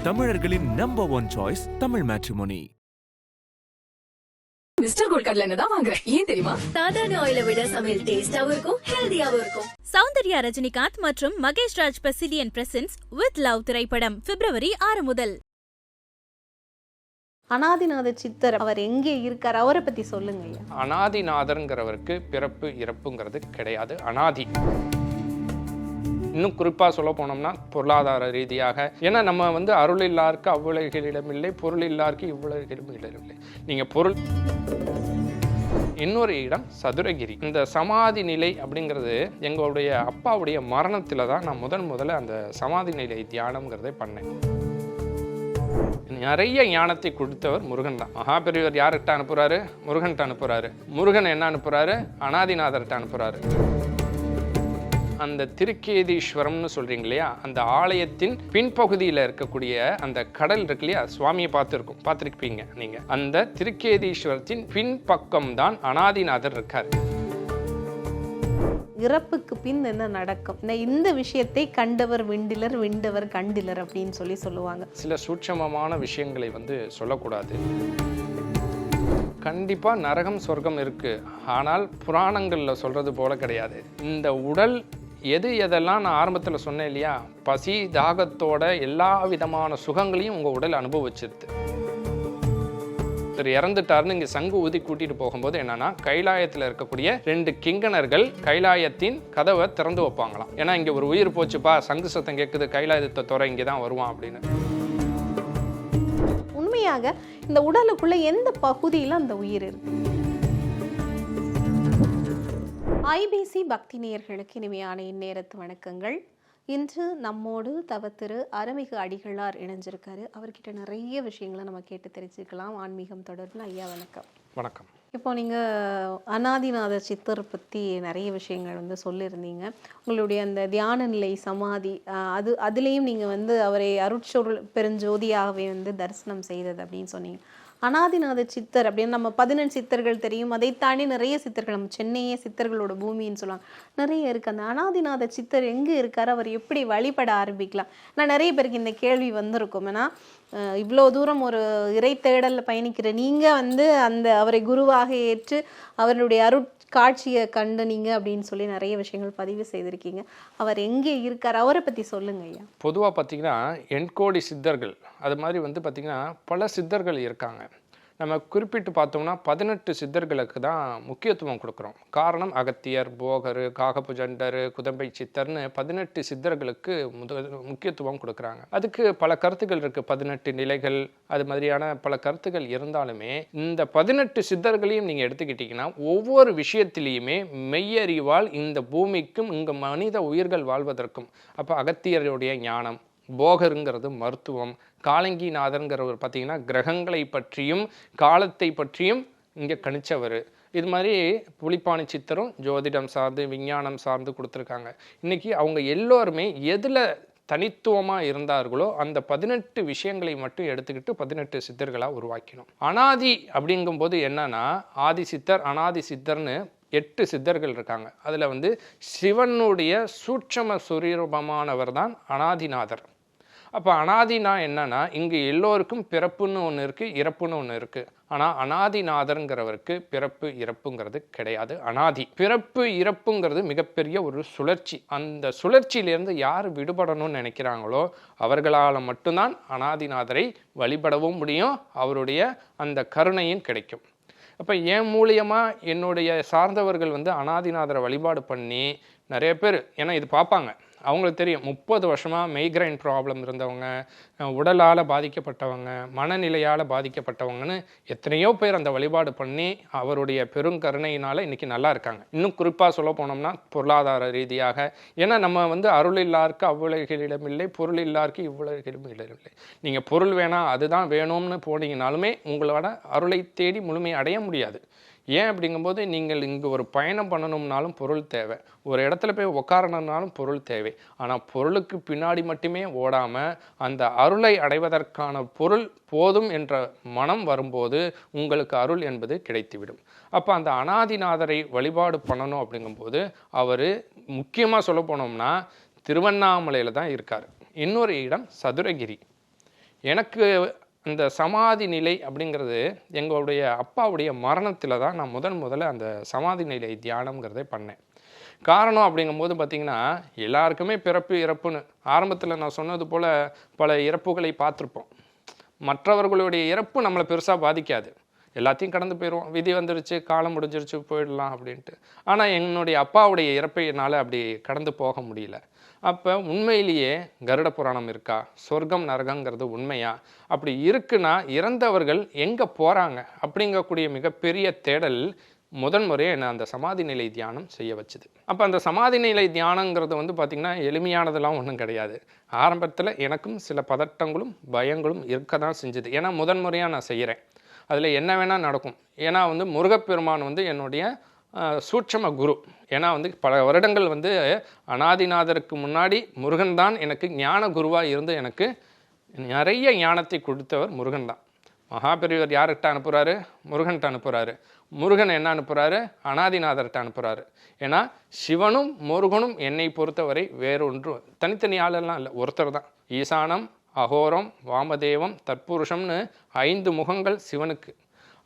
தமிழர்களின் number one choice Tamil matrimony. Mister gold கடலை எண்ணெய் தான் வாங்குறேன். ஏன் தெரியுமா? சாதாரண ஆயிலை விட சமையல் டேஸ்டாவும் இருக்கும், ஹெல்தியாவும் இருக்கும். சௌந்தர்யா ரஜினிகாந்த் மற்றும் மகேஷ் ராஜ் பிரசிடியன் பிரசன்ஸ் வித் லவ் திரைப்படம் February 6 முதல். அனாதிநாத சித்தர் அவர் எங்கே இருக்கார், அவரை பத்தி சொல்லுங்க. அனாதிநாதர்ங்கிறவருக்கு பிறப்பு இறப்புங்கிறது கிடையாது, அனாதி. இன்னும் குறிப்பாக சொல்ல போனோம்னா பொருளாதார ரீதியாக, ஏன்னா நம்ம அருள் இல்லாருக்கு அவ்வுலகிலும் இல்லை, பொருள் இல்லாருக்கு இவ்வுலகிலும் இல்லை. நீங்கள் பொருள். இன்னொரு இடம் சதுரகிரி. இந்த சமாதி நிலை அப்படிங்கிறது எங்களுடைய அப்பாவுடைய மரணத்தில் தான் நான் முதல்ல அந்த சமாதி நிலை தியானம்ங்கிறதை பண்ணேன். நிறைய ஞானத்தை கொடுத்தவர் முருகன் தான். மகாபெரியவர் யார்கிட்ட அனுப்புறாரு? முருகன்கிட்ட அனுப்புறாரு. முருகன் என்ன அனுப்புறாரு? அனாதிநாதர்கிட்ட அனுப்புறாரு. அந்த திருக்கேதீஸ்வரம்னு சொல்றீங்க இல்லையா, அந்த ஆலயத்தின் பின்பகுதியில் இருக்கக்கூடிய அந்த கடல் இருக்கு இல்லையா, சுவாமியை பார்த்துருப்பீங்க நீங்க. அந்த திருக்கேதீஸ்வரத்தின் பின்பக்கம் தான் அனாதிநாதர் இருக்கார். இறப்புக்கு பின் என்ன நடக்கும், இந்த விஷயத்தை கண்டவர் விண்டிலர், விண்டவர் கண்டிலர் அப்படின்னு சொல்லுவாங்க. சில சூட்சமமான விஷயங்களை சொல்லக்கூடாது. கண்டிப்பா நரகம் சொர்க்கம் இருக்கு, ஆனால் புராணங்கள்ல சொல்றது போல கிடையாது. இந்த உடல் எதெல்லாம் நான் ஆரம்பத்தில் சொன்னேன் இல்லையா, பசி தாகத்தோட எல்லா விதமான சுகங்களையும் உங்க உடல் அனுபவிச்சிருது. இறந்துட்டாருன்னு இங்கே சங்கு ஊதி கூட்டிட்டு போகும்போது என்னன்னா, கைலாயத்தில் இருக்கக்கூடிய 2 கிங்கணர்கள் கைலாயத்தின் கதவை திறந்து வைப்பாங்களாம். ஏன்னா இங்கே ஒரு உயிர் போச்சுப்பா, சங்கு சத்தம் கேட்குது, கைலாயத்தை துறை இங்கே தான் வருவான் அப்படின்னு. உண்மையாக இந்த உடலுக்குள்ள எந்த பகுதியில் அந்த உயிர் இருக்கு? ஐபிசி பக்தி நேயர்களுக்கு இனிமையான இந்நேரத்து வணக்கங்கள். இன்று நம்மோடு தவத்திரு அருள்மிகு அடிகளார் இணைஞ்சிருக்காரு. அவர்கிட்ட நிறைய விஷயங்களை நம்ம கேட்டு தெரிஞ்சுக்கலாம் ஆன்மீகம் தொடர்பில். ஐயா வணக்கம். வணக்கம். இப்போ நீங்கள் அனாதிநாத சித்தர் பற்றி நிறைய விஷயங்கள் சொல்லியிருந்தீங்க. உங்களுடைய அந்த தியான நிலை சமாதி அதுலேயும் நீங்கள் அவரை அருட்சொருள் பெருஞ்சோதியாகவே தரிசனம் செய்தது அப்படின்னு சொன்னீங்க. அனாதிநாத சித்தர் அப்படின்னு நம்ம 18 சித்தர்கள் தெரியும், அதை தாண்டி நிறைய சித்தர்கள், நம்ம சென்னையே சித்தர்களோட பூமின்னு சொல்லுவாங்க, நிறைய இருக்குது. அந்த அனாதிநாத சித்தர் எங்கே இருக்கார், அவர் எப்படி வழிபட ஆரம்பிக்கலாம்? நான் நிறைய பேருக்கு இந்த கேள்வி வந்திருக்கும். ஏன்னா இவ்வளோ தூரம் ஒரு இறை தேடலில் பயணிக்கிற நீங்கள் அந்த அவரை குருவாக ஏற்று அவருடைய காட்சியை கண்டு நீங்கள் அப்படின்னு நிறைய விஷயங்கள் பதிவு செய்திருக்கீங்க. அவர் எங்கே இருக்கார், அவரை பற்றி சொல்லுங்க ஐயா. பொதுவாக பார்த்தீங்கன்னா எண்கோடி சித்தர்கள் அது மாதிரி பார்த்தீங்கன்னா பல சித்தர்கள் இருக்காங்க. நம்ம குறிப்பிட்டு பார்த்தோம்னா 18 சித்தர்களுக்கு தான் முக்கியத்துவம் கொடுக்குறோம். காரணம், அகத்தியர், போகர், காகபுஜண்டர், குதம்பை சித்தர்னு 18 சித்தர்களுக்கு முக்கியத்துவம் கொடுக்குறாங்க. அதுக்கு பல கருத்துக்கள் இருக்குது, 18 நிலைகள், அது மாதிரியான பல கருத்துக்கள் இருந்தாலுமே இந்த 18 சித்தர்களையும் நீங்கள் எடுத்துக்கிட்டிங்கன்னா ஒவ்வொரு விஷயத்திலையுமே மெய்யறிவால் இந்த பூமிக்கும் இங்கே மனித உயிர்கள் வாழ்வதற்கும், அப்போ அகத்தியருடைய ஞானம், போகருங்கிறது மருத்துவம், காலங்கிநாதர்ங்கிறவர் பார்த்தீங்கன்னா கிரகங்களை பற்றியும் காலத்தை பற்றியும் இங்கே கணிச்சவர். இது மாதிரி புலிப்பாணி சித்தரும் ஜோதிடம் சார்ந்து விஞ்ஞானம் சார்ந்து கொடுத்துருக்காங்க. இன்றைக்கி அவங்க எல்லோருமே எதில் தனித்துவமாக இருந்தார்களோ அந்த 18 விஷயங்களை மட்டும் எடுத்துக்கிட்டு 18 சித்தர்களாக உருவாக்கினோம். அனாதி அப்படிங்கும்போது என்னன்னா, ஆதி சித்தர் அனாதி சித்தர்னு 8 சித்தர்கள் இருக்காங்க. அதில் சிவனுடைய சூட்சம சுரூபமானவர் தான் அனாதிநாதர். அப்போ அனாதினா என்னன்னா, இங்கே எல்லோருக்கும் பிறப்புன்னு ஒன்று இருக்குது, இறப்புன்னு ஒன்று இருக்குது. ஆனால் அனாதிநாதர்ங்கிறவருக்கு பிறப்பு இறப்புங்கிறது கிடையாது, அனாதி. பிறப்பு இறப்புங்கிறது மிகப்பெரிய ஒரு சுழற்சி. அந்த சுழற்சியிலேருந்து யார் விடுபடணும்னு நினைக்கிறாங்களோ அவர்களால் மட்டும்தான் அனாதிநாதரை வழிபடவும் முடியும், அவருடைய அந்த கருணையும் கிடைக்கும். அப்போ என் மூலியமாக என்னுடைய சார்ந்தவர்கள் அனாதிநாதரை வழிபாடு பண்ணி நிறைய பேர், ஏன்னா இது பார்ப்பாங்க, அவங்களுக்கு தெரியும் 30 வருஷமாக மைக்ரைன் ப்ராப்ளம் இருந்தவங்க, உடலால் பாதிக்கப்பட்டவங்க, மனநிலையால் பாதிக்கப்பட்டவங்கன்னு எத்தனையோ பேர் அந்த வழிபாடு பண்ணி அவருடைய பெருங்கருணையினால் இன்றைக்கி நல்லா இருக்காங்க. இன்னும் குறிப்பாக சொல்ல போனோம்னா பொருளாதார ரீதியாக, ஏன்னா நம்ம அருள் இல்லாருக்கு அவ்வுலகிலும் இல்லை, பொருள் இல்லாருக்கு இவ்வுலகிலும் இல்லை. நீங்கள் பொருள் வேணாம் அதுதான் வேணும்னு போனீங்கனாலுமே உங்களோட அருளை தேடி முழுமையை அடைய முடியாது. ஏன் அப்படிங்கும்போது, நீங்கள் இங்கே ஒரு பயணம் பண்ணணும்னாலும் பொருள் தேவை, ஒரு இடத்துல போய் உட்காரணும்னாலும் பொருள் தேவை. ஆனால் பொருளுக்கு பின்னாடி மட்டுமே ஓடாமல் அந்த அருளை அடைவதற்கான பொருள் போதும் என்ற மனம் வரும்போது உங்களுக்கு அருள் என்பது கிடைத்துவிடும். அப்போ அந்த அனாதிநாதரை வழிபாடு பண்ணணும் அப்படிங்கும்போது அவர் முக்கியமாக சொல்ல போனோம்னா திருவண்ணாமலையில் தான் இருக்கார். இன்னொரு இடம் சதுரகிரி. எனக்கு அந்த சமாதி நிலை அப்படிங்கிறது எங்களுடைய அப்பாவுடைய மரணத்தில் தான் நான் முதல்ல அந்த சமாதி நிலை தியானம்ங்கிறதே பண்ணேன். காரணம் அப்படிங்கும்போது பார்த்திங்கன்னா, எல்லாருக்குமே பிறப்பு இறப்புன்னு ஆரம்பத்தில் நான் சொன்னது போல் பல இறப்புகளை பார்த்துருப்போம். மற்றவர்களுடைய இறப்பு நம்மளை பெருசாக பாதிக்காது, எல்லாத்தையும் கடந்து போயிடுவோம். விதி வந்துருச்சு, காலம் முடிஞ்சிருச்சு, போயிடலாம் அப்படின்ட்டு. ஆனால் என்னுடைய அப்பாவுடைய இறப்பை என்னால் அப்படி கடந்து போக முடியல. அப்போ உண்மையிலேயே கருட புராணம் இருக்கா, சொர்க்கம் நரகங்கிறது உண்மையா, அப்படி இருக்குன்னா இறந்தவர்கள் எங்கே போகிறாங்க அப்படிங்கக்கூடிய மிகப்பெரிய தேடல் முறையை என்னை அந்த சமாதி நிலை தியானம் செய்ய வச்சுது. அப்போ அந்த சமாதி நிலை தியானங்கிறது வந்து பார்த்திங்கன்னா எளிமையானதெல்லாம் ஒன்றும் கிடையாது. ஆரம்பத்தில் எனக்கும் சில பதட்டங்களும் பயங்களும் இருக்க தான் செஞ்சுது. ஏன்னா முறையாக நான் செய்கிறேன், அதில் என்ன வேணால் நடக்கும். ஏன்னா வந்து முருகப்பெருமான் வந்து என்னுடைய சூட்சம குரு. ஏன்னா வந்து பல வருடங்கள் வந்து அநாதிநாதருக்கு முன்னாடி முருகன் தான் எனக்கு ஞான குருவாக இருந்து எனக்கு நிறைய ஞானத்தை கொடுத்தவர் முருகன் தான். மகாபெரியவர் யார்கிட்ட அனுப்புகிறாரு? முருகன்கிட்ட அனுப்புகிறாரு. முருகன் என்ன அனுப்புகிறாரு? அநாதிநாதர்கிட்ட அனுப்புகிறாரு. ஏன்னா சிவனும் முருகனும் என்னை பொறுத்தவரை வேறொன்றும் தனித்தனி ஆளெல்லாம் இல்லை, ஒருத்தர் தான். ஈசானம், அகோரம், வாமதேவம், தற்புருஷம்னு 5 முகங்கள் சிவனுக்கு.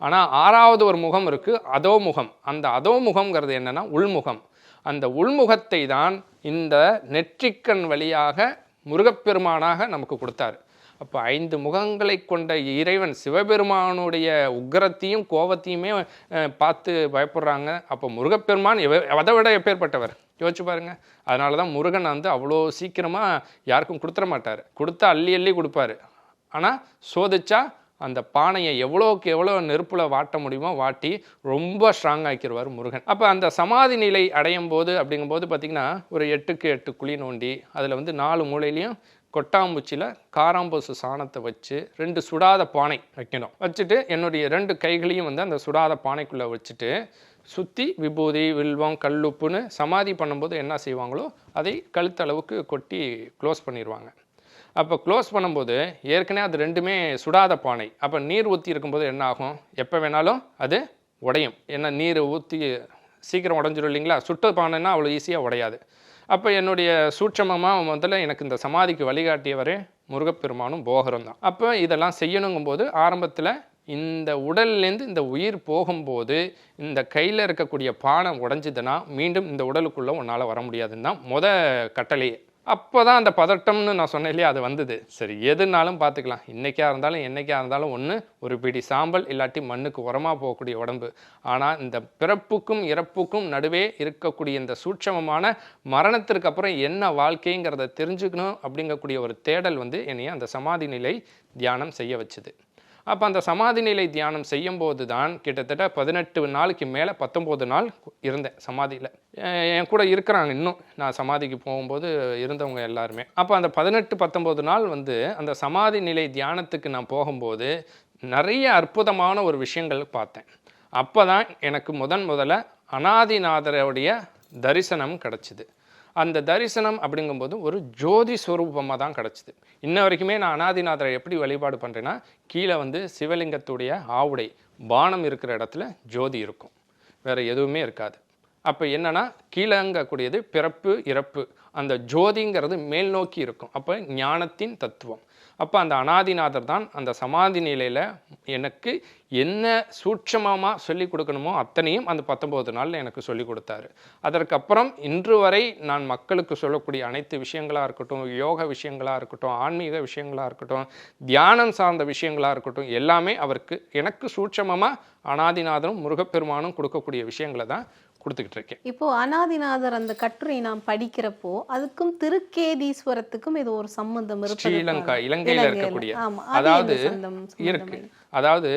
ஆனால் 6வது ஒரு முகம் இருக்குது, அதோமுகம். அந்த அதோமுகம்ங்கிறது என்னென்னா உள்முகம். அந்த உள்முகத்தை தான் இந்த நெற்றிக்கண் வழியாக முருகப்பெருமானாக நமக்கு கொடுத்தாரு. அப்போ 5 முகங்களை கொண்ட இறைவன் சிவபெருமானுடைய உக்கிரத்தையும் கோபத்தையுமே பார்த்து பயப்படுறாங்க. அப்போ முருகப்பெருமான் அதை விட எப்பேற்பட்டவர் யோசிச்சு பாருங்க. அதனால தான் முருகன் வந்து அவ்வளோ சீக்கிரமாக யாருக்கும் கொடுத்துட மாட்டார். கொடுத்தா அள்ளி அள்ளி கொடுப்பாரு. ஆனால் சோதிச்சா அந்த பானையை எவ்வளோக்கு எவ்வளோ நெருப்பில் வாட்ட முடியுமோ வாட்டி ரொம்ப ஸ்ட்ராங் ஆக்கிடுவார் முருகன். அப்போ அந்த சமாதி நிலை அடையும் போது அப்படிங்கும்போது பார்த்திங்கன்னா ஒரு 8க்கு 8 குழி நோண்டி அதில் வந்து 4 மூலையிலையும் கொட்டாம்பூச்சியில் காராம்பூசு சாணத்தை வச்சு 2 சுடாத பானை வைக்கணும். வச்சுட்டு என்னுடைய 2 கைகளையும் வந்து அந்த சுடாத பானைக்குள்ளே வச்சுட்டு சுற்றி விபூதி, வில்வம், கல்லுப்புன்னு சமாதி பண்ணும்போது என்ன செய்வாங்களோ அதை கழுத்தளவுக்கு கொட்டி க்ளோஸ் பண்ணிடுவாங்க. அப்போ க்ளோஸ் பண்ணும்போது ஏற்கனவே அது 2மே சுடாத பானை. அப்போ நீர் ஊற்றி இருக்கும்போது என்ன ஆகும்? எப்போ வேணாலும் அது உடையும். ஏன்னா நீர் ஊற்றி சீக்கிரம் உடஞ்சிடும் இல்லைங்களா? சுட்ட பானைன்னா அவ்வளோ ஈஸியாக உடையாது. அப்போ என்னுடைய சூட்சமமாக முதல்ல எனக்கு இந்த சமாதிக்கு வழிகாட்டியவரே முருகப்பெருமானும் போகரும் தான். அப்போ இதெல்லாம் செய்யணுங்கும்போது ஆரம்பத்தில் இந்த உடல்லேருந்து இந்த உயிர் போகும்போது இந்த கையில் இருக்கக்கூடிய பானை உடஞ்சிதுன்னா மீண்டும் இந்த உடலுக்குள்ளே உன்னால் வர முடியாதுன்னு தான் கட்டளையே. அப்போ தான் அந்த பதட்டம்னு நான் சொன்னேன் இல்லையா, அது வந்தது. சரி, எதுனாலும் பார்த்துக்கலாம், இன்றைக்கா இருந்தாலும் என்றைக்கா இருந்தாலும் ஒன்று ஒரு பிடி சாம்பல் இல்லாட்டி மண்ணுக்கு உரமாக போகக்கூடிய உடம்பு. ஆனால் இந்த பிறப்புக்கும் இறப்புக்கும் நடுவே இருக்கக்கூடிய இந்த சூட்சமமான மரணத்திற்கு அப்புறம் என்ன வாழ்க்கைங்கிறத தெரிஞ்சுக்கணும் அப்படிங்கக்கூடிய ஒரு தேடல் வந்து என்னைய அந்த சமாதி நிலை தியானம் செய்ய வச்சுது. அப்போ அந்த சமாதி நிலை தியானம் செய்யும்போது தான் கிட்டத்தட்ட 18 நாளுக்கு மேலே 19 நாள் இருந்தேன் சமாதியில். என் கூட இருக்கிறாங்க இன்னும், நான் சமாதிக்கு போகும்போது இருந்தவங்க எல்லாருமே. அப்போ அந்த 18-19 நாள் வந்து அந்த சமாதி நிலை தியானத்துக்கு நான் போகும்போது நிறைய அற்புதமான ஒரு விஷயங்கள் பார்த்தேன். அப்போ தான் எனக்கு முதல்ல அநாதிநாதருடைய தரிசனம் கிடச்சிது. அந்த தரிசனம் அப்படிங்கும்போது ஒரு ஜோதி ஸ்வரூபமாக தான் கிடச்சிது. இன்ன வரைக்குமே நான் அநாதிநாதரை எப்படி வழிபாடு பண்ணுறேன்னா, கீழே வந்து சிவலிங்கத்துடைய ஆவுடை பானம் இருக்கிற இடத்துல ஜோதி இருக்கும், வேறு எதுவுமே இருக்காது. அப்போ என்னென்னா கீழங்கக்கூடியது பிறப்பு இறப்பு, அந்த ஜோதிங்கிறது மேல் நோக்கி இருக்கும். அப்போ ஞானத்தின் தத்துவம். அப்போ அந்த அநாதிநாதர் தான் அந்த சமாதி நிலையில் எனக்கு என்ன சூட்சமமாக சொல்லிக் கொடுக்கணுமோ அத்தனையும் அந்த 19 நாளில் எனக்கு சொல்லிக் கொடுத்தாரு. அதற்கப்புறம் இன்று வரை நான் மக்களுக்கு சொல்லக்கூடிய அனைத்து விஷயங்களாக இருக்கட்டும், யோக விஷயங்களாக இருக்கட்டும், ஆன்மீக விஷயங்களாக இருக்கட்டும், தியானம் சார்ந்த விஷயங்களாக இருக்கட்டும், எல்லாமே அவருக்கு எனக்கு சூட்சமமாக அநாதிநாதரும் முருகப்பெருமானும் கொடுக்கக்கூடிய விஷயங்களை தான் கொடுத்துக்கிட்டு இருக்கேன். இப்போ அநாதிநாதர் அந்த கட்டுரை நாம் படிக்கிறப்போ அதுக்கும் திருக்கேதீஸ்வரத்துக்கும் இது ஒரு சம்பந்தம் இருக்கு. ஸ்ரீலங்கா இலங்கையில் இருக்கக்கூடிய அதாவது இருக்கு. அதாவது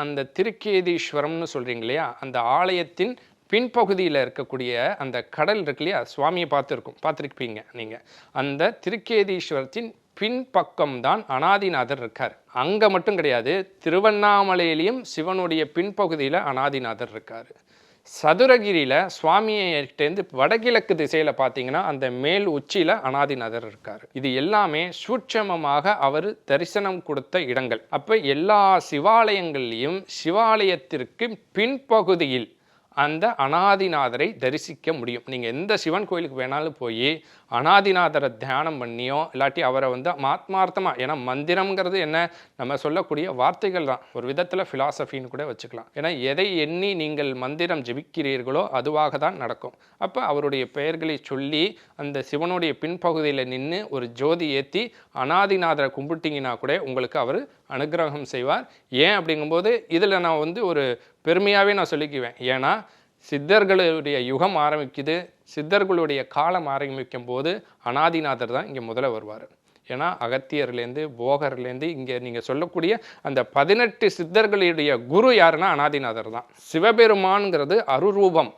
அந்த திருக்கேதீஸ்வரம்னு சொல்றீங்க இல்லையா, அந்த ஆலயத்தின் பின்பகுதியில் இருக்கக்கூடிய அந்த கடல் இருக்கு இல்லையா, சுவாமியை பார்த்துருப்பீங்க நீங்கள். அந்த திருக்கேதீஸ்வரத்தின் பின்பக்கம் தான் அநாதிநாதர் இருக்கார். அங்கே மட்டும் கிடையாது, திருவண்ணாமலையிலையும் சிவனுடைய பின்பகுதியில் அநாதிநாதர் இருக்கார். சதுரகிரியில் சுவாமியிட்டேருந்து வடகிழக்கு திசையில் பார்த்தீங்கன்னா அந்த மேல் உச்சியில் அநாதிநாதர் இருக்கார். இது எல்லாமே சூட்சமமாக அவர் தரிசனம் கொடுத்த இடங்கள். அப்போ எல்லா சிவாலயங்கள்லையும் சிவாலயத்திற்கு பின்பகுதியில் அந்த அநாதிநாதரை தரிசிக்க முடியும். நீங்கள் எந்த சிவன் கோயிலுக்கு வேணாலும் போய் அனாதிநாதரை தியானம் பண்ணியோ இல்லாட்டி அவரை வந்து ஆத்மார்த்தமாக, ஏன்னா மந்திரம்ங்கிறது என்ன, நம்ம சொல்லக்கூடிய வார்த்தைகள் தான், ஒரு விதத்தில் ஃபிலாசபின்னு கூட வச்சுக்கலாம். ஏன்னா எதை எண்ணி நீங்கள் மந்திரம் ஜெபிக்கிறீர்களோ அதுவாக தான் நடக்கும். அப்போ அவருடைய பெயர்களை சொல்லி அந்த சிவனுடைய பின்பகுதியில் நின்று ஒரு ஜோதி ஏற்றி அனாதிநாதரை கும்பிட்டிங்கன்னா கூட உங்களுக்கு அவர் அனுகிரகம் செய்வார். ஏன் அப்படிங்கும்போது இதில் நான் வந்து ஒரு பெருமையாகவே நான் சொல்லிக்குவேன். ஏன்னா சித்தர்களுடைய யுகம் ஆரம்பிக்குது, சித்தர்களுடைய காலம் ஆரம்பிக்கும் போது அனாதிநாதர் தான் இங்கே முதல்ல வருவார். ஏன்னா அகத்தியர்லேருந்து போகர்லேருந்து இங்கே நீங்கள் சொல்லக்கூடிய அந்த 18 சித்தர்களுடைய குரு யாருன்னா அனாதிநாதர் தான். சிவபெருமான்கிறது அருரூபம்,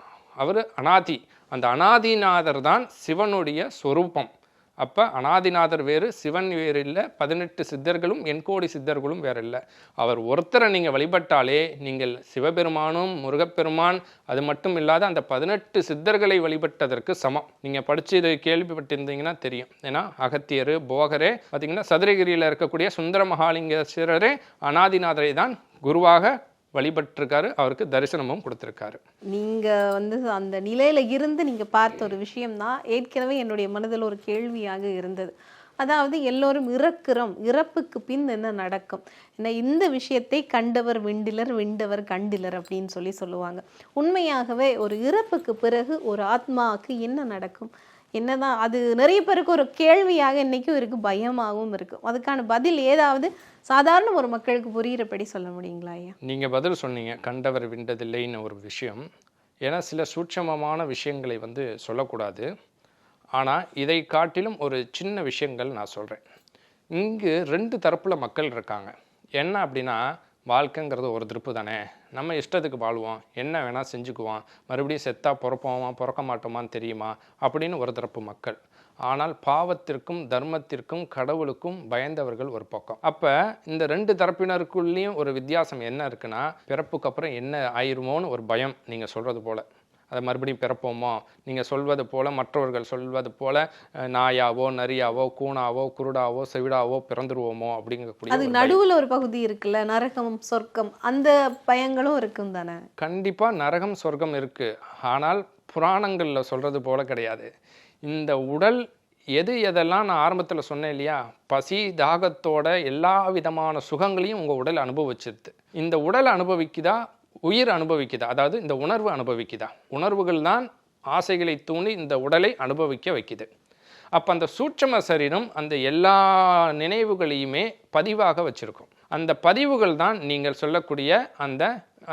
அவர் அனாதி. அந்த அனாதிநாதர் தான் சிவனுடைய சொரூபம். அப்போ அனாதிநாதர் வேறு, சிவன் வேறு இல்லை, 18 சித்தர்களும் எண்கோடி சித்தர்களும் வேறு இல்லை. அவர் ஒருத்தரை நீங்கள் வழிபட்டாலே நீங்கள் சிவபெருமானும் முருகப்பெருமான் அது மட்டும் இல்லாத அந்த 18 சித்தர்களை வழிபட்டதற்கு சமம். நீங்கள் படித்து இது கேள்விப்பட்டிருந்தீங்கன்னா தெரியும். ஏன்னா அகத்தியர் போகரே பார்த்திங்கன்னா சதுரகிரியில் இருக்கக்கூடிய சுந்தர மகாலிங்கேஸ்வரரே அனாதிநாதரை தான் குருவாக வழிபட்டிருக்காரு, அவருக்கு தரிசனமும் கொடுத்துருக்காரு. நீங்கள் வந்து அந்த நிலையில் இருந்து நீங்கள் பார்த்த ஒரு விஷயம்தான் ஏற்கனவே என்னுடைய மனதில் ஒரு கேள்வியாக இருந்தது. அதாவது எல்லோரும் இறக்குறோம், இறப்புக்கு பின் என்ன நடக்கும், ஏன்னா இந்த விஷயத்தை கண்டவர் விண்டிலர் விண்டவர் கண்டிலர் அப்படின்னு சொல்லுவாங்க. உண்மையாகவே ஒரு இறப்புக்கு பிறகு ஒரு ஆத்மாவுக்கு என்ன நடக்கும், என்னதான் அது நிறைய பேருக்கு ஒரு கேள்வியாக இன்னைக்கும் இருக்குது, பயமாகவும் இருக்கும். அதுக்கான பதில் ஏதாவது சாதாரண ஒரு மக்களுக்கு புரிகிறபடி சொல்ல முடியுங்களா ஐயா? நீங்கள் பதில் சொன்னீங்க, கண்டவர் விண்டதில்லைன்னு ஒரு விஷயம். ஏன்னா சில சூட்சமமான விஷயங்களை வந்து சொல்லக்கூடாது. ஆனால் இதை காட்டிலும் ஒரு சின்ன விஷயங்கள் நான் சொல்கிறேன். இங்கு 2 தரப்பில் மக்கள் இருக்காங்க. என்ன அப்படின்னா, வாழ்க்கைங்கிறது ஒரு திருப்பு தானே, நம்ம இஷ்டத்துக்கு வாழ்வோம், என்ன வேணால் செஞ்சுக்குவோம், மறுபடியும் செத்தா பிறப்போமா பிறக்க மாட்டோமான்னு தெரியுமா அப்படின்னு ஒரு தரப்பு மக்கள். ஆனால் பாவத்திற்கும் தர்மத்திற்கும் கடவுளுக்கும் பயந்தவர்கள் ஒரு பக்கம். அப்போ இந்த 2 தரப்பினருக்குள்ளேயும் ஒரு வித்தியாசம் என்ன இருக்குன்னா, பிறப்புக்கு அப்புறம் என்ன ஆயிருமோன்னு ஒரு பயம். நீங்கள் சொல்கிறது போல் அதை மறுபடியும் பிறப்போமோ, நீங்கள் சொல்வது போல் மற்றவர்கள் சொல்வது போல் நாயாவோ நரியாவோ கூணாவோ குருடாவோ செவிடாவோ பிறந்துருவோமோ அப்படிங்கக்கூடிய அது நடுவில் ஒரு பகுதி இருக்குல்ல, நரகம் சொர்க்கம், அந்த பயங்களும் இருக்கும் தானே? கண்டிப்பாக நரகம் சொர்க்கம் இருக்குது. ஆனால் புராணங்களில் சொல்கிறது போல கிடையாது. இந்த உடல் எதெல்லாம் நான் ஆரம்பத்தில் சொன்னேன் இல்லையா, பசி தாகத்தோட எல்லா விதமான சுகங்களையும் உங்கள் உடல் அனுபவிச்சிருது. இந்த உடல் அனுபவிக்குதா, உயிர் அனுபவிக்குதா, அதாவது இந்த உணர்வு அனுபவிக்குதா? உணர்வுகள் தான் ஆசைகளை தூண்டி இந்த உடலை அனுபவிக்க வைக்குது. அப்போ அந்த சூட்சும சரீரம் அந்த எல்லா நினைவுகளையுமே பதிவாக வச்சுருக்கும். அந்த பதிவுகள் தான் நீங்கள் சொல்லக்கூடிய அந்த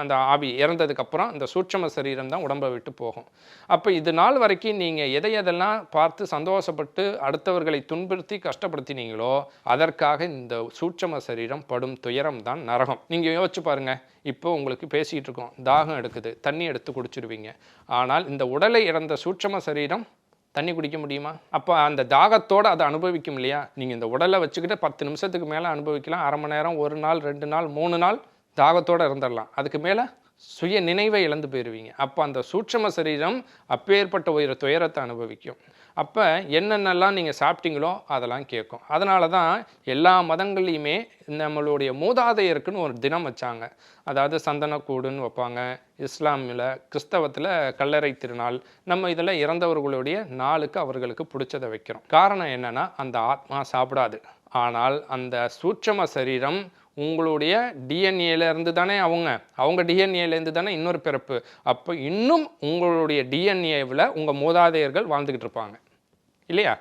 அந்த ஆவி இறந்ததுக்கப்புறம் அந்த சூட்சும சரீரம் தான் உடம்பை விட்டு போகும். அப்போ இது நாள் வரைக்கும் நீங்கள் எதையெல்லாம் பார்த்து சந்தோஷப்பட்டு அடுத்தவர்களை துன்புறுத்தி கஷ்டப்படுத்தினீங்களோ அதற்காக இந்த சூட்சும சரீரம் படும் துயரம் தான் நரகம். நீங்கள் யோசிச்சு பாருங்கள், இப்போ உங்களுக்கு பேசிகிட்டு இருக்கோம், தாகம் எடுக்குது, தண்ணி எடுத்து குடிச்சிடுவீங்க. ஆனால் இந்த உடலை இறந்த சூட்சும சரீரம் தண்ணி குடிக்க முடியுமா? அப்போ அந்த தாகத்தோடு அதை அனுபவிக்கும் இல்லையா? நீங்கள் இந்த உடலை வச்சுக்கிட்டு 10 நிமிஷத்துக்கு மேலே அனுபவிக்கலாம், அரை மணி நேரம், 1 நாள், 2 நாள், 3 நாள் தாகத்தோடு இருந்துடலாம். அதுக்கு மேலே சுய நினைவை இழந்து போயிடுவீங்க. அப்போ அந்த சூட்சும சரீரம் அப்பேற்பட்ட ஒரு துயரத்தை அனுபவிக்கும். அப்போ என்னென்னலாம் நீங்கள் சாப்பிட்டீங்களோ அதெல்லாம் கேட்கும். அதனால தான் எல்லா மதங்கள்லையுமே நம்மளுடைய மூதாதையருக்குன்னு ஒரு தினம் வச்சாங்க. அதாவது சந்தனக்கூடுன்னு வைப்பாங்க. இஸ்லாமில், கிறிஸ்தவத்தில் கல்லறை திருநாள். நம்ம இதில் இறந்தவர்களுடைய நாளுக்கு அவர்களுக்கு பிடிச்சதை வைக்கிறோம். காரணம் என்னென்னா, அந்த ஆத்மா சாப்பிடாது. ஆனால் அந்த சூட்சும சரீரம் உங்களுடைய டிஎன்ஏலேருந்து தானே அவங்க டிஎன்ஏலேருந்து தானே இன்னொரு பிறப்பு. அப்போ இன்னும் உங்களுடைய டிஎன்ஏவில் உங்கள் மூதாதையர்கள் வாழ்ந்துக்கிட்டு இருப்பாங்க இல்லையா?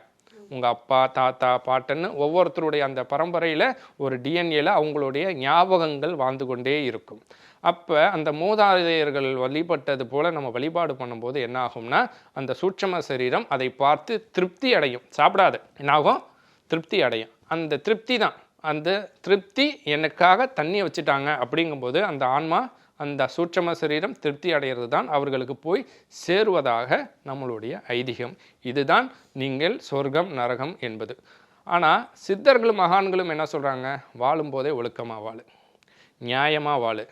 உங்கள் அப்பா, தாத்தா, பாட்டன்னு ஒவ்வொருத்தருடைய அந்த பரம்பரையில் ஒரு டிஎன்ஏல அவங்களுடைய ஞாபகங்கள் வாழ்ந்து கொண்டே இருக்கும். அப்போ அந்த மூதாதையர்கள் வழிபட்டது போல் நம்ம வழிபாடு பண்ணும்போது என்ன ஆகும்னா, அந்த சூட்சும சரீரம் அதை பார்த்து திருப்தி அடையும். சாப்பிடாது, என்னாகும்? திருப்தி அடையும். அந்த திருப்தி தான், அந்த திருப்தி எனக்காக தண்ணி வச்சுட்டாங்க அப்படிங்கும்போது அந்த ஆன்மா, அந்த சூட்சும சரீரம் திருப்தி அடைகிறது தான் அவர்களுக்கு போய் சேருவதாக நம்மளுடைய ஐதீகம். இதுதான் நீங்கள் சொர்க்கம் நரகம் என்பது. ஆனால் சித்தர்களும் மகான்களும் என்ன சொல்கிறாங்க? வாழும்போதே ஒழுக்கமாக வாழு, நியாயமாக வாழு,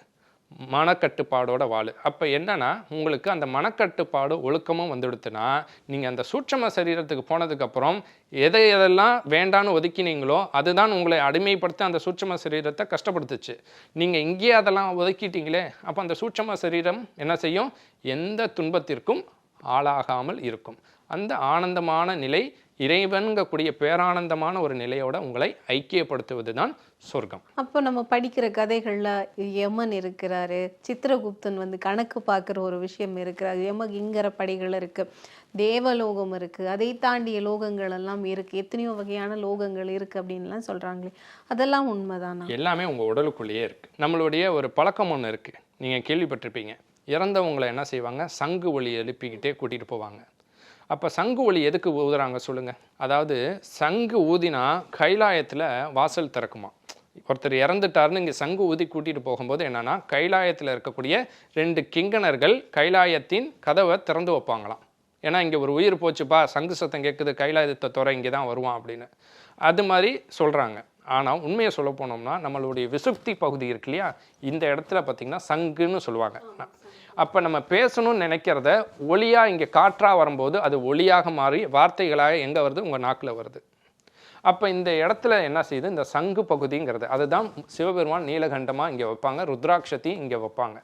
மனக்கட்டுப்பாடோட வாழு. அப்போ என்னன்னா, உங்களுக்கு அந்த மனக்கட்டுப்பாடு ஒழுக்கமும் வந்துடுத்துனா நீங்கள் அந்த சூட்சும சரீரத்துக்கு போனதுக்கப்புறம் எதையெல்லாம் வேண்டான்னு ஒதுக்கினீங்களோ அதுதான் உங்களை அடிமைப்படுத்த அந்த சூட்சும சரீரத்தை கஷ்டப்படுத்துச்சு. நீங்கள் இங்கேயே அதெல்லாம் ஒதுக்கிட்டீங்களே, அப்போ அந்த சூட்சும சரீரம் என்ன செய்யும்? எந்த துன்பத்திற்கும் ஆளாகாமல் இருக்கும். அந்த ஆனந்தமான நிலை இறைவன்கக்கூடிய பேரானந்தமான ஒரு நிலையோட உங்களை ஐக்கியப்படுத்துவது தான் சொர்க்கம். அப்போ நம்ம படிக்கிற கதைகள்ல யமன் இருக்கிறாரு, சித்திரகுப்தன் வந்து கணக்கு பார்க்குற ஒரு விஷயம் இருக்கிறாரு, யமகிங்கர படைகள் இருக்கு, தேவலோகம் இருக்கு, அதை தாண்டிய லோகங்கள் எல்லாம் இருக்கு, எத்தனையோ வகையான லோகங்கள் இருக்கு அப்படின்லாம் சொல்றாங்களே, அதெல்லாம் உண்மைதானா? எல்லாமே உங்கள் உடலுக்குள்ளேயே இருக்குது. நம்மளுடைய ஒரு பழக்கம் ஒன்று இருக்குது, நீங்கள் கேள்விப்பட்டிருப்பீங்க. இறந்தவங்களை என்ன செய்வாங்க, சங்கு ஒலி எழுப்பிக்கிட்டே கூட்டிகிட்டு போவாங்க. அப்போ சங்கு ஒலி எதுக்கு ஊதுறாங்க சொல்லுங்கள்? அதாவது சங்கு ஊதினா கைலாயத்தில் வாசல் திறக்குமா. ஒருத்தர் இறந்துட்டாருன்னு இங்கே சங்கு ஊதி கூட்டிகிட்டு போகும்போது என்னென்னா, கைலாயத்தில் இருக்கக்கூடிய 2 கிங்கணர்கள் கைலாயத்தின் கதவை திறந்து வைப்பாங்களாம். ஏன்னா இங்கே ஒரு உயிர் போச்சுப்பா, சங்கு சத்தம் கேட்குது, கைலாயத்தை துறை இங்கே தான் வருவான் அப்படின்னு அது மாதிரி சொல்கிறாங்க. ஆனால் உண்மையை சொல்ல போனோம்னா நம்மளுடைய விசுப்தி பகுதி இருக்கு இல்லையா, இந்த இடத்துல பார்த்திங்கன்னா சங்குன்னு சொல்லுவாங்க. அப்போ நம்ம பேசணும்னு நினைக்கிறத ஒளியாக இங்கே காற்றாக வரும்போது அது ஒளியாக மாறி வார்த்தைகளாக எங்கே வருது, உங்கள் நாக்கில் வருது. அப்போ இந்த இடத்துல என்ன செய்யுது, இந்த சங்கு பகுதிங்கிறது அதுதான் சிவபெருமான் நீலகண்டமாக இங்கே வைப்பாங்க, ருத்ராட்சத்தி இங்கே வைப்பாங்க.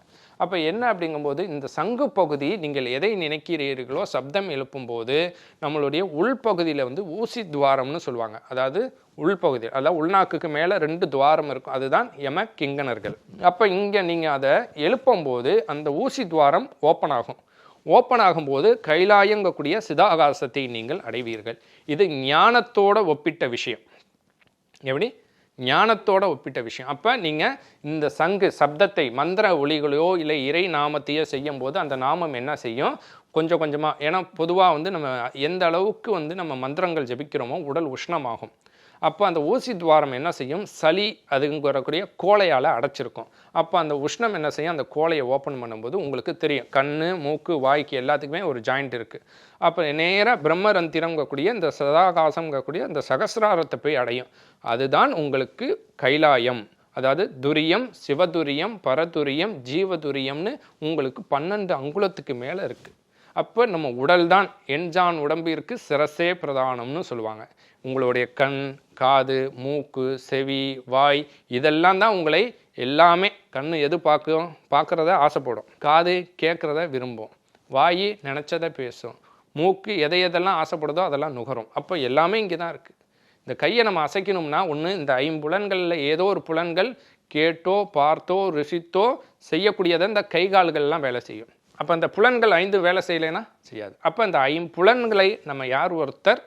அப்போ என்ன அப்படிங்கும்போது இந்த சங்கு பகுதி நீங்கள் எதை நினைக்கிறீர்களோ சப்தம் எழுப்பும்போது நம்மளுடைய உள்பகுதியில் வந்து ஊசி துவாரம்னு சொல்லுவாங்க. அதாவது உள்பகுதி, அதாவது உள்நாக்குக்கு மேலே 2 துவாரம் இருக்கும், அதுதான் யம கிங்கணர்கள். அப்போ இங்கே நீங்கள் அதை எழுப்பும்போது அந்த ஊசி துவாரம் ஓப்பன் ஆகும். ஓப்பன் ஆகும்போது கைலாயங்கக்கூடிய சிதாகாசத்தை நீங்கள் அடைவீர்கள். இது ஞானத்தோட ஒப்பிட்ட விஷயம். எப்படி? ஞானத்தோட ஒப்பிட்ட விஷயம். அப்போ நீங்கள் இந்த சங்கு சப்தத்தை மந்திர ஒலிகளையோ இல்லை இறை நாமத்தையோ செய்யும் போது அந்த நாமம் என்ன செய்யும், கொஞ்சம் கொஞ்சமாக, ஏன்னா பொதுவாக வந்து நம்ம எந்த அளவுக்கு வந்து நம்ம மந்திரங்கள் ஜபிக்கிறோமோ உடல் உஷ்ணமாகும். அப்போ அந்த ஊசி துவாரம் என்ன செய்யும், சளி அதுங்கக்கூடிய கோலையால் அடைச்சிருக்கும். அப்போ அந்த உஷ்ணம் என்ன செய்யும், அந்த கோலையை ஓப்பன் பண்ணும்போது உங்களுக்கு தெரியும், கண் மூக்கு வாய்க்கு எல்லாத்துக்குமே ஒரு ஜாயிண்ட் இருக்குது. அப்போ நேராக பிரம்மரந்திரங்கக்கூடிய இந்த சதாகாசம்ங்கக்கூடிய இந்த சகசிராரத்தை போய் அடையும். அதுதான் உங்களுக்கு கைலாயம். அதாவது துரியம், சிவதுரியம், பரதுரியம், ஜீவதுரியம்னு உங்களுக்கு 12 அங்குலத்துக்கு மேலே இருக்குது. அப்போ நம்ம உடல் தான் எண்ஜான் உடம்பிற்கு சிரசே பிரதானம்னு சொல்லுவாங்க. உங்களுடைய கண், காது, மூக்கு, செவி, வாய் இதெல்லாம் தான் உங்களை எல்லாமே. கண் எது பார்க்குறத ஆசைப்படும், காது கேட்குறத விரும்பும், வாய் நினச்சதை பேசும், மூக்கு எதெல்லாம் ஆசைப்படுதோ அதெல்லாம் நுகரும். அப்போ எல்லாமே இங்கே தான் இருக்குது. இந்த கையை நம்ம அசைக்கணும்னா ஒன்று இந்த 5 புலன்களில் ஏதோ ஒரு புலன்கள் கேட்டோ பார்த்தோ ருசித்தோ செய்யக்கூடியதை இந்த கை கால்கள்லாம் வேலை செய்யும். அப்போ அந்த புலன்கள் 5 வேலை செய்யலைன்னா செய்யாது. அப்போ இந்த 5 புலன்களை நம்ம யார் ஒருத்தர்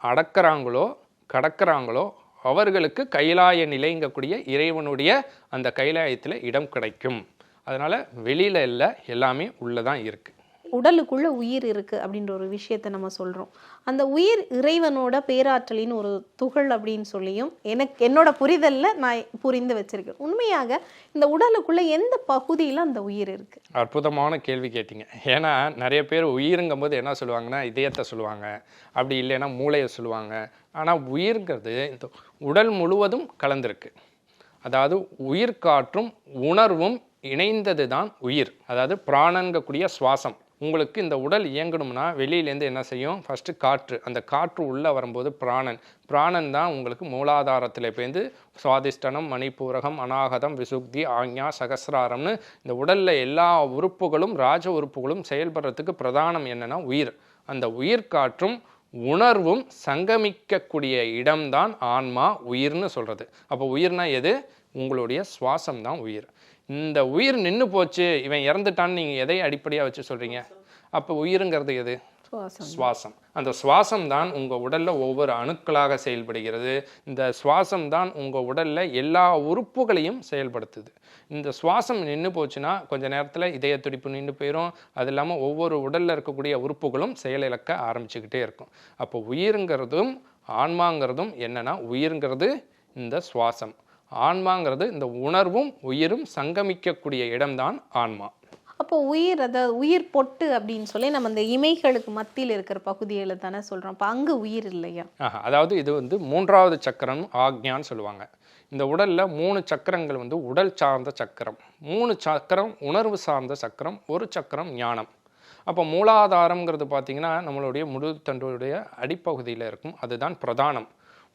அடக்கிறாங்களோ கடக்கிறாங்களோ அவர்களுக்கு கைலாய நிலைங்கக்கூடிய இறைவனுடைய அந்த கைலாயத்தில் இடம் கிடைக்கும். அதனால் வெளியில் இல்லை, எல்லாமே உள்ளே தான் இருக்குது. உடலுக்குள்ள உயிர் இருக்கு அப்படின்ற ஒரு விஷயத்த நம்ம சொல்றோம். அந்த உயிர் இறைவனோட பேராற்றலின் ஒரு துகள் அப்படின்னு சொல்லியும் என்னோட புரிதல்ல நான் புரிந்து வச்சிருக்கேன். உண்மையாக இந்த உடலுக்குள்ள எந்த பகுதியில் அந்த உயிர் இருக்கு? அற்புதமான கேள்வி கேட்டீங்க. ஏன்னா நிறைய பேர் உயிருங்கும் போது என்ன சொல்லுவாங்கன்னா இதயத்தை சொல்லுவாங்க, அப்படி இல்லைன்னா மூளையை சொல்லுவாங்க. ஆனால் உயிர்ங்கிறது இந்த உடல் முழுவதும் கலந்துருக்கு. அதாவது உயிர் காற்றும் உணர்வும் இணைந்தது தான் உயிர். அதாவது பிராணங்கக்கூடிய சுவாசம். உங்களுக்கு இந்த உடல் இயங்கணும்னா வெளியிலேருந்து என்ன செய்யும், ஃபஸ்ட்டு காற்று. அந்த காற்று உள்ளே வரும்போது பிராணன் தான் உங்களுக்கு மூலாதாரத்தில் பேர்ந்து சுவாதிஷ்டனம், மணிப்பூரகம், அநாகதம், விசுக்தி, ஆக்ஞா, சகசிராரம்னு இந்த உடலில் எல்லா உறுப்புகளும் ராஜ உறுப்புகளும் செயல்படுறதுக்கு பிரதானம் என்னென்னா உயிர். அந்த உயிர் காற்றும் உணர்வும் சங்கமிக்கக்கூடிய இடம்தான் ஆன்மா, உயிர்னு சொல்கிறது. அப்போ உயிர்னா எது? உங்களுடைய சுவாசம் தான் உயிர். இந்த உயிர் நின்று போச்சு, இவன் இறந்துட்டான்னு நீங்கள் எதை அடிப்படையாக வச்சு சொல்கிறீங்க? அப்போ உயிருங்கிறது எது? சுவாசம். அந்த சுவாசம் தான் உங்கள் உடலில் ஒவ்வொரு அணுக்களாக செயல்படுகிறது. இந்த சுவாசம் தான் உங்கள் உடலில் எல்லா உறுப்புகளையும் செயல்படுத்துது. இந்த சுவாசம் நின்று போச்சுன்னா கொஞ்ச நேரத்தில் இதய துடிப்பு நின்று போயிடும். அது இல்லாமல் ஒவ்வொரு உடலில் இருக்கக்கூடிய உறுப்புகளும் செயலிழக்க ஆரம்பிச்சுக்கிட்டே இருக்கும். அப்போ உயிருங்கிறதும் ஆன்மாங்கிறதும் என்னென்னா, உயிருங்கிறது இந்த சுவாசம், ஆன்மாங்கிறது இந்த உணர்வும் உயிரும் சங்கமிக்கக்கூடிய இடம்தான் ஆன்மா. அப்போ உயிர், அதாவது உயிர் பொட்டு அப்படின்னு சொல்லி நம்ம இந்த இமைகளுக்கு மத்தியில் இருக்கிற பகுதிகளை தானே சொல்கிறோம். அப்போ அங்கே உயிர் இல்லையா? அதாவது இது வந்து 3வது சக்கரம் ஆக்ஞான்னு சொல்லுவாங்க. இந்த உடலில் 3 சக்கரங்கள் வந்து உடல் சார்ந்த சக்கரம், 3 சக்கரம் உணர்வு சார்ந்த சக்கரம், 1 சக்கரம் ஞானம். அப்போ மூலாதாரங்கிறது பார்த்திங்கன்னா நம்மளுடைய முதுகுத்தண்டுடைய அடிப்பகுதியில் இருக்கும், அதுதான் பிரதானம்.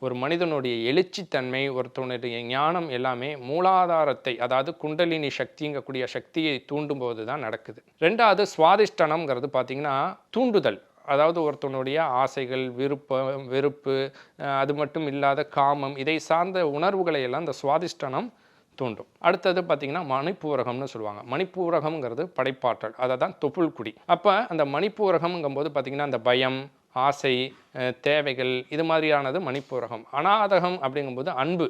ஒரு மனிதனுடைய எழுச்சித்தன்மை, ஒருத்தனுடைய ஞானம் எல்லாமே மூலாதாரத்தை, அதாவது குண்டலினி சக்திங்கக்கூடிய சக்தியை தூண்டும் போது தான் நடக்குது. 2வது சுவாதிஷ்டனம்ங்கிறது பார்த்திங்கன்னா தூண்டுதல், அதாவது ஒருத்தனுடைய ஆசைகள், வெறுப்பு, அது மட்டும் இல்லாத காமம், இதை சார்ந்த உணர்வுகளை எல்லாம் இந்த சுவாதிஷ்டானம் தூண்டும். அடுத்தது பார்த்திங்கன்னா மணிப்பூரகம்னு சொல்லுவாங்க. மணிப்பூரகம்ங்கிறது படைப்பாற்றல், அதை தான் தொப்புள்குடி. அப்போ அந்த மணிப்பூரகம்ங்கும்போது பார்த்திங்கன்னா அந்த பயம், ஆசை, தேவைகள், இது மாதிரியானது மணிப்பூரகம். அநாதகம் அப்படிங்கும்போது அன்பு.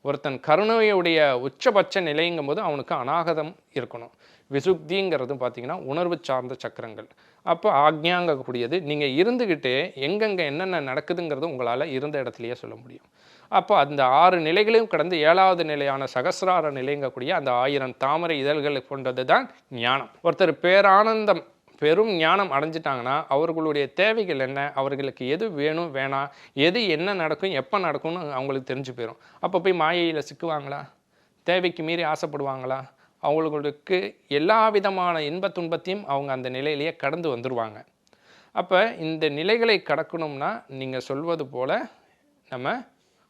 ஒருத்தன் கருணையுடைய உச்சபட்ச நிலைங்கும்போது அவனுக்கு அநாகதம் இருக்கணும். விசுக்திங்கிறது பார்த்திங்கன்னா உணர்வு சார்ந்த சக்கரங்கள். அப்போ ஆக்ஞாங்கக்கூடியது நீங்கள் இருந்துக்கிட்டே எங்கெங்கே என்னென்ன நடக்குதுங்கிறது உங்களால் இருந்த இடத்துலையே சொல்ல முடியும். அப்போ அந்த 6 நிலைகளையும் கடந்து 7வது நிலையான சகசிரார நிலைங்கக்கூடிய அந்த 1000 தாமரை இதழ்களை கொண்டது தான் ஞானம். ஒருத்தர் பேரானந்தம், பெரும் ஞானம் அடைஞ்சிட்டாங்கன்னா அவர்களுடைய தேவைகள் என்ன, அவர்களுக்கு எது வேணும் வேணாம், எது என்ன நடக்கும் எப்போ நடக்கும்னு அவங்களுக்கு தெரிஞ்சு போயிடும். அப்போ போய் மாயையில் சிக்குவாங்களா? தேவைக்கு மீறி ஆசைப்படுவாங்களா? அவங்களுக்கு எல்லா விதமான இன்ப துன்பத்தையும் அவங்க அந்த நிலையிலேயே கடந்து வந்துடுவாங்க. அப்போ இந்த நிலைகளை கடக்கணும்னா நீங்கள் சொல்வது போல் நம்ம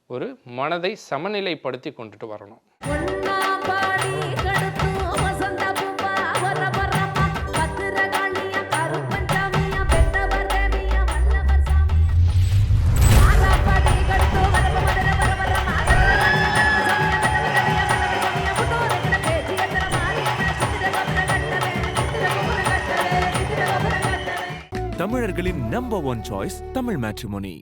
ஒரு மனதை சமநிலைப்படுத்தி கொண்டுட்டு வரணும். தமிழர்களின் number 1 choice Tamil matrimony.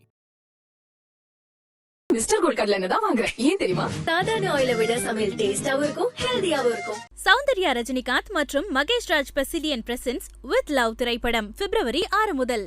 Mister gold கடலை எண்ணெய் தான் வாங்குறேன். ஏன் தெரியுமா? சாதாரண ஆயிலை விட சமையல் டேஸ்டாவும் இருக்கும், ஹெல்தியாவும் இருக்கும். சௌந்தர்யா ரஜினிகாந்த் மற்றும் மகேஷ் ராஜ் பெசிலியன் பிரசன்ஸ் வித் லவ் திரைப்படம் February 6 முதல்.